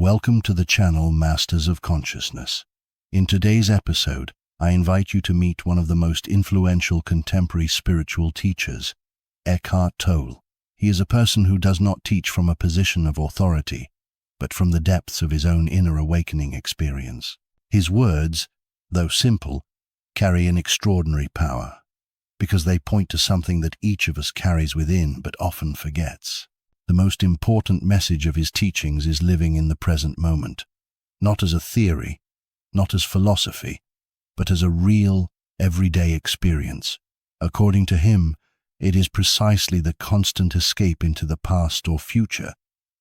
Welcome to the channel Masters of Consciousness. In today's episode, I invite you to meet one of the most influential contemporary spiritual teachers, Eckhart Tolle. He is a person who does not teach from a position of authority, but from the depths of his own inner awakening experience. His words, though simple, carry an extraordinary power, because they point to something that each of us carries within but often forgets. The most important message of his teachings is living in the present moment, not as a theory, not as philosophy, but as a real, everyday experience. According to him, it is precisely the constant escape into the past or future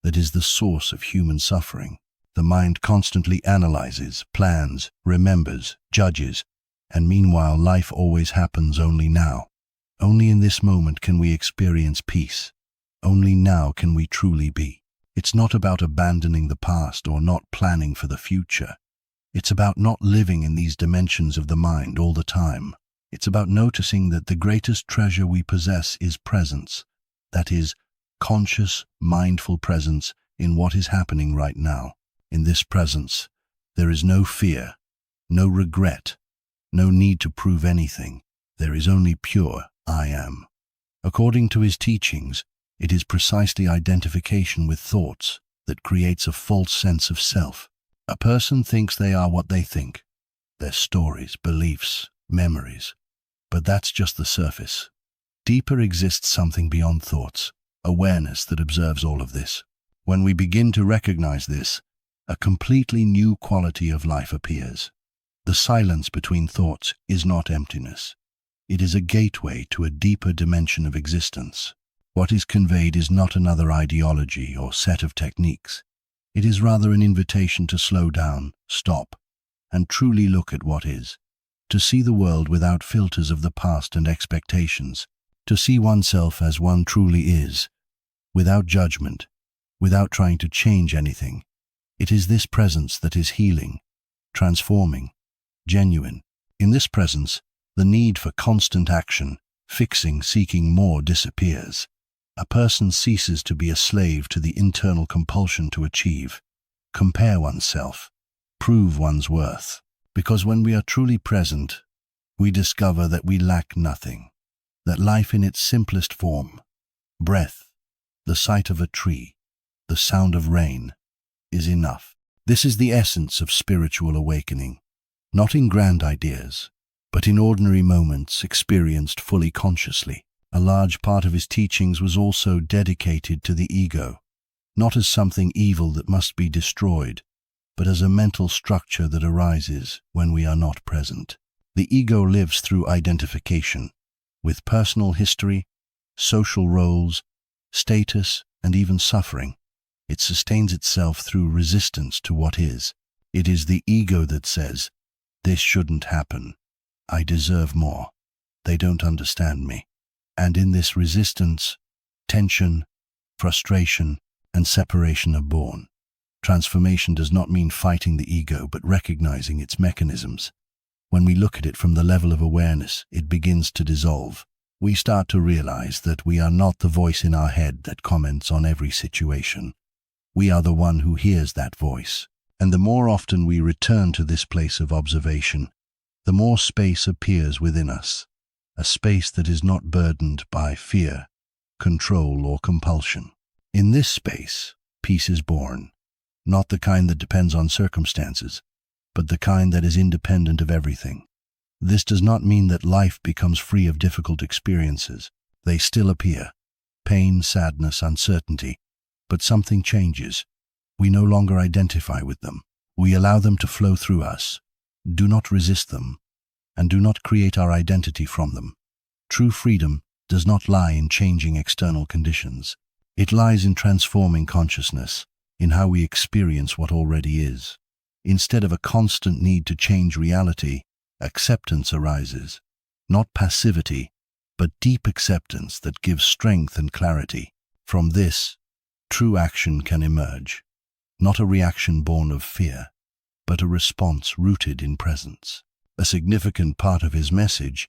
that is the source of human suffering. The mind constantly analyzes, plans, remembers, judges, and meanwhile life always happens only now. Only in this moment can we experience peace. Only now can we truly be. It's not about abandoning the past or not planning for the future. It's about not living in these dimensions of the mind all the time. It's about noticing that the greatest treasure we possess is presence. That is, conscious, mindful presence in what is happening right now. In this presence, there is no fear, no regret, no need to prove anything. There is only pure I am. According to his teachings, it is precisely identification with thoughts that creates a false sense of self. A person thinks they are what they think, their stories, beliefs, memories. But that's just the surface. Deeper exists something beyond thoughts, awareness that observes all of this. When we begin to recognize this, a completely new quality of life appears. The silence between thoughts is not emptiness. It is a gateway to a deeper dimension of existence. What is conveyed is not another ideology or set of techniques. It is rather an invitation to slow down, stop, and truly look at what is. To see the world without filters of the past and expectations. To see oneself as one truly is, without judgment, without trying to change anything. It is this presence that is healing, transforming, genuine. In this presence, the need for constant action, fixing, seeking more disappears. A person ceases to be a slave to the internal compulsion to achieve, compare oneself, prove one's worth. Because when we are truly present, we discover that we lack nothing, that life in its simplest form, breath, the sight of a tree, the sound of rain, is enough. This is the essence of spiritual awakening, not in grand ideas, but in ordinary moments experienced fully consciously. A large part of his teachings was also dedicated to the ego, not as something evil that must be destroyed, but as a mental structure that arises when we are not present. The ego lives through identification, with personal history, social roles, status, and even suffering. It sustains itself through resistance to what is. It is the ego that says, "This shouldn't happen. I deserve more. They don't understand me." And in this resistance, tension, frustration, and separation are born. Transformation does not mean fighting the ego, but recognizing its mechanisms. When we look at it from the level of awareness, it begins to dissolve. We start to realize that we are not the voice in our head that comments on every situation. We are the one who hears that voice. And the more often we return to this place of observation, the more space appears within us. A space that is not burdened by fear, control, or compulsion. In this space, peace is born, not the kind that depends on circumstances, but the kind that is independent of everything. This does not mean that life becomes free of difficult experiences. They still appear, pain, sadness, uncertainty, but something changes. We no longer identify with them. We allow them to flow through us. Do not resist them, and do not create our identity from them. True freedom does not lie in changing external conditions. It lies in transforming consciousness, in how we experience what already is. Instead of a constant need to change reality, acceptance arises. Not passivity, but deep acceptance that gives strength and clarity. From this, true action can emerge. Not a reaction born of fear, but a response rooted in presence. A significant part of his message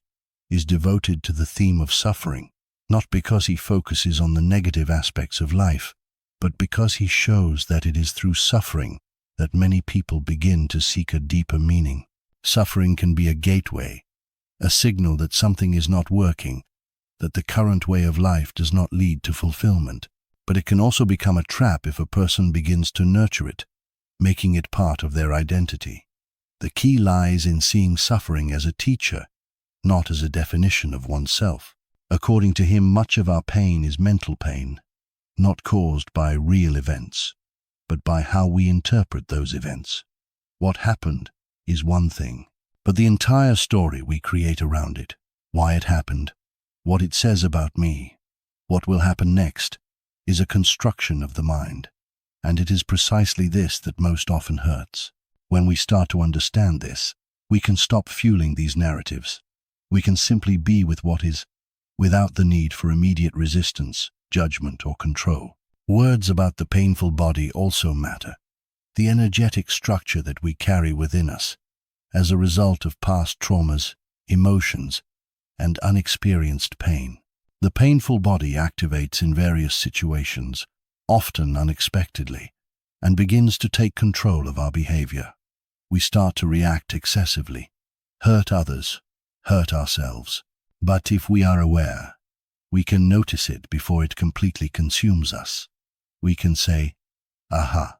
is devoted to the theme of suffering, not because he focuses on the negative aspects of life, but because he shows that it is through suffering that many people begin to seek a deeper meaning. Suffering can be a gateway, a signal that something is not working, that the current way of life does not lead to fulfillment. But it can also become a trap if a person begins to nurture it, making it part of their identity. The key lies in seeing suffering as a teacher, not as a definition of oneself. According to him, much of our pain is mental pain, not caused by real events, but by how we interpret those events. What happened is one thing, but the entire story we create around it, why it happened, what it says about me, what will happen next, is a construction of the mind. And it is precisely this that most often hurts. When we start to understand this, we can stop fueling these narratives. We can simply be with what is, without the need for immediate resistance, judgment, or control. Words about the painful body also matter. The energetic structure that we carry within us, as a result of past traumas, emotions, and unexperienced pain. The painful body activates in various situations, often unexpectedly, and begins to take control of our behavior. We start to react excessively, hurt others, hurt ourselves. But if we are aware, we can notice it before it completely consumes us. We can say, "Aha,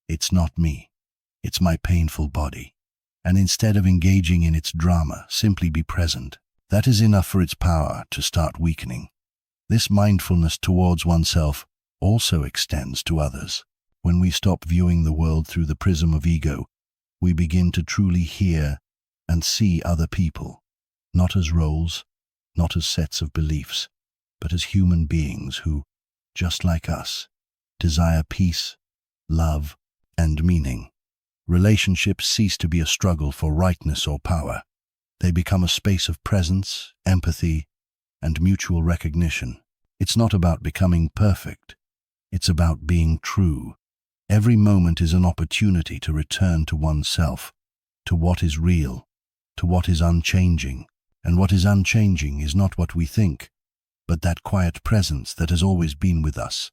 it's not me, it's my painful body." And instead of engaging in its drama, simply be present. That is enough for its power to start weakening. This mindfulness towards oneself also extends to others. When we stop viewing the world through the prism of ego, we begin to truly hear and see other people, not as roles, not as sets of beliefs, but as human beings who, just like us, desire peace, love, and meaning. Relationships cease to be a struggle for rightness or power. They become a space of presence, empathy, and mutual recognition. It's not about becoming perfect. It's about being true. Every moment is an opportunity to return to oneself, to what is real, to what is unchanging. And what is unchanging is not what we think, but that quiet presence that has always been with us,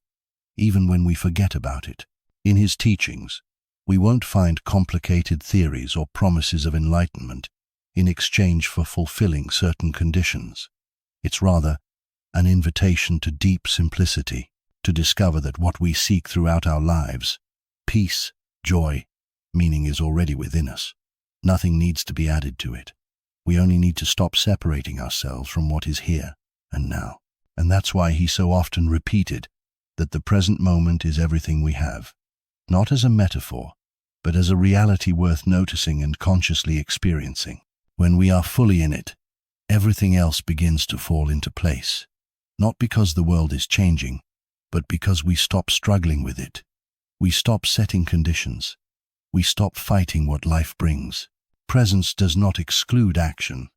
even when we forget about it. In his teachings, we won't find complicated theories or promises of enlightenment in exchange for fulfilling certain conditions. It's rather an invitation to deep simplicity, to discover that what we seek throughout our lives, peace, joy, meaning, is already within us. Nothing needs to be added to it. We only need to stop separating ourselves from what is here and now. And that's why he so often repeated that the present moment is everything we have, not as a metaphor, but as a reality worth noticing and consciously experiencing. When we are fully in it, everything else begins to fall into place, not because the world is changing, but because we stop struggling with it. We stop setting conditions. We stop fighting what life brings. Presence does not exclude action.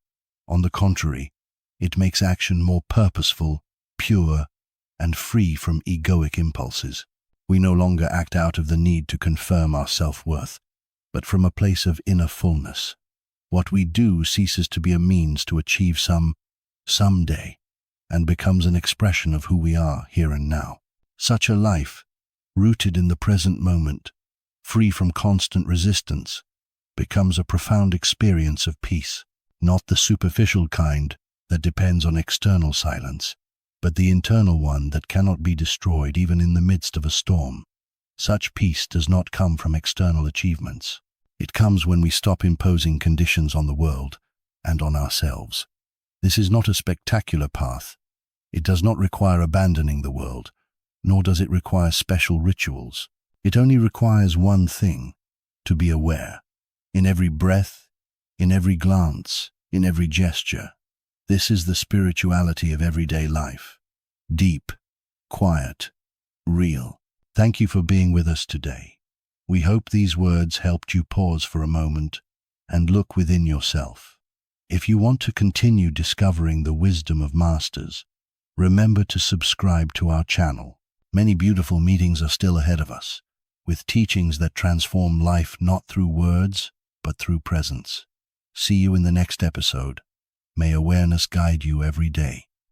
On the contrary, it makes action more purposeful, pure, and free from egoic impulses. We no longer act out of the need to confirm our self-worth, but from a place of inner fullness. What we do ceases to be a means to achieve someday, and becomes an expression of who we are here and now. Such a life, rooted in the present moment, free from constant resistance, becomes a profound experience of peace, not the superficial kind that depends on external silence, but the internal one that cannot be destroyed even in the midst of a storm. Such peace does not come from external achievements. It comes when we stop imposing conditions on the world and on ourselves. This is not a spectacular path. It does not require abandoning the world, nor does it require special rituals. It only requires one thing: to be aware. In every breath, in every glance, in every gesture. This is the spirituality of everyday life. Deep, quiet, real. Thank you for being with us today. We hope these words helped you pause for a moment and look within yourself. If you want to continue discovering the wisdom of masters, remember to subscribe to our channel. Many beautiful meetings are still ahead of us, with teachings that transform life not through words, but through presence. See you in the next episode. May awareness guide you every day.